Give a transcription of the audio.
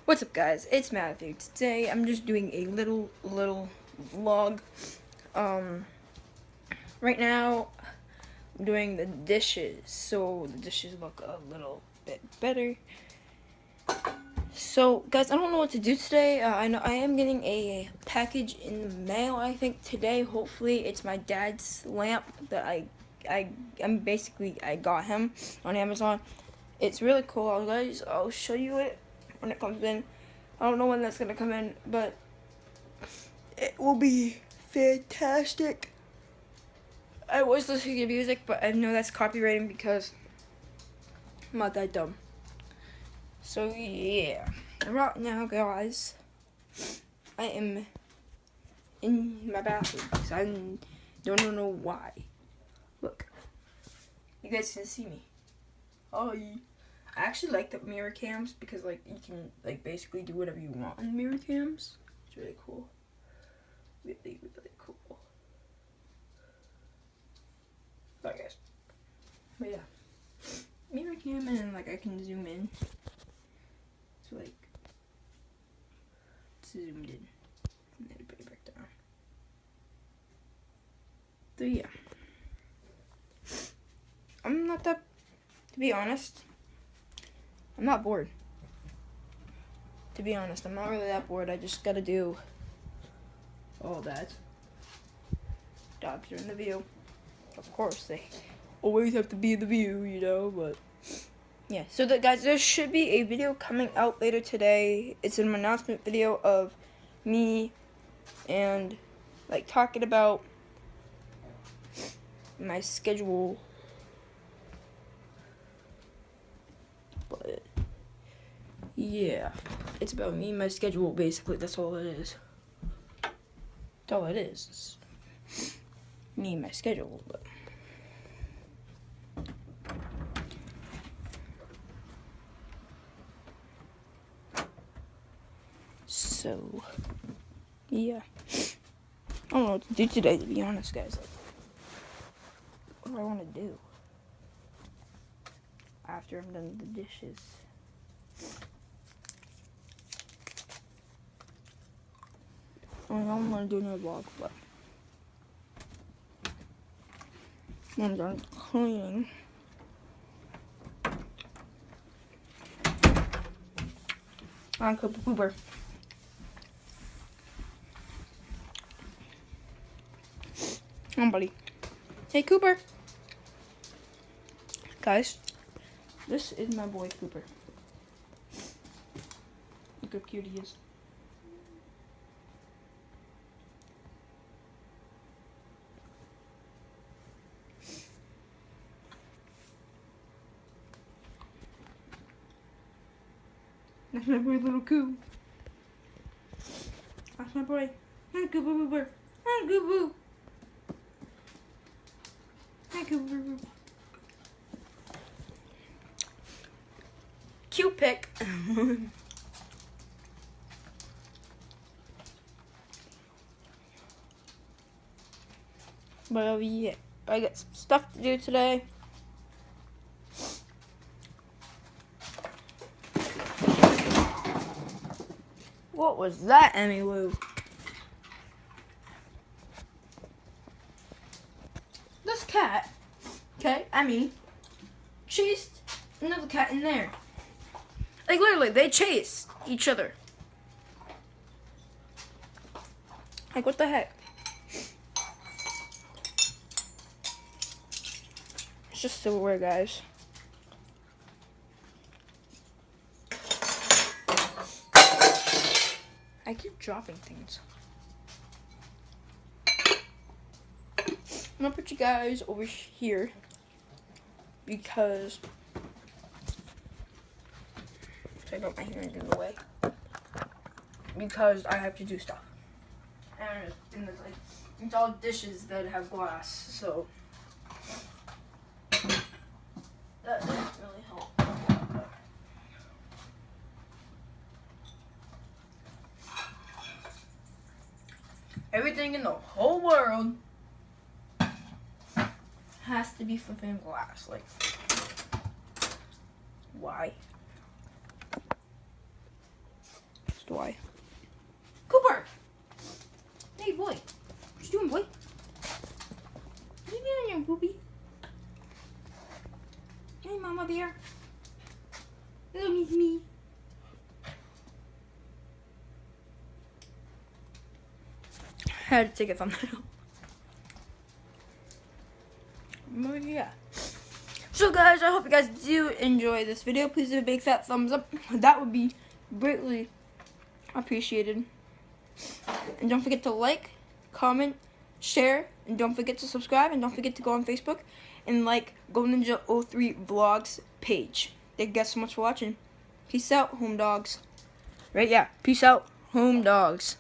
What's up, guys? It's Matthew. Today I'm just doing a little vlog. Right now I'm doing the dishes, so the dishes look a little bit better. So, guys, I don't know what to do today. I know I am getting a package in the mail. I think today. Hopefully, it's my dad's lamp that I got him on Amazon. It's really cool, guys. I'll show you it when it comes in. I don't know when that's gonna come in, but it will be fantastic. I was listening to music, but I know that's copywriting because I'm not that dumb. So yeah, right now, guys, I am in my bathroom because I don't know why. Look, you guys can see me. Hi. I actually like the mirror cams because like you can like basically do whatever you want on mirror cams. It's really cool. Really cool. Sorry guys. But yeah. Mirror cam and like I can zoom in. So like it's zoomed in. And then put it back down. So yeah. I'm not that, to be honest, I'm not bored. To be honest, I'm not really that bored. I just gotta do all that. Dogs are in the view. Of course, they always have to be in the view, you know, but yeah. So guys, there should be a video coming out later today. It's an announcement video of me and like talking about my schedule. But yeah, it's about me and my schedule, basically. That's all it is. That's all it is. It's me and my schedule, but so yeah. I don't know what to do today, to be honest, guys. Like, what do I want to do after I'm done with the dishes? I don't want to do another vlog, but when I'm done cleaning, I'm Cooper Pooper. Come on, buddy. Hey, Cooper. Guys, this is my boy, Cooper. Look how cute he is. That's my boy, little Coo. That's my boy. Hi, Cooper Pooper. Hi, Cooper. Hi, Cooper. Cute pic. But yeah, I got some stuff to do today. What was that, Emmy Lou? This cat, okay, Emmy, chased another cat in there. Like literally, they chase each other. Like what the heck? It's just so weird, guys. I keep dropping things. I'm gonna put you guys over here because I got my hand in the way. Because I have to do stuff. And it's like it's all dishes that have glass, so that doesn't really help. Everything in the whole world has to be flipping glass. Like, why? why. Cooper! Hey, boy. What you doing, boy? What you doing here, poopy? Hey, Mama Bear. Little Miss Me. I had to take a thumbnail. But yeah. So guys, I hope you guys do enjoy this video. Please do a big fat thumbs up. That would be greatly appreciated. And don't forget to like, comment, share, and don't forget to subscribe, and don't forget to go on Facebook and like Go Ninja 03 Vlogs page. Thank you guys so much for watching. Peace out, home dogs. Right, yeah. Peace out, home dogs.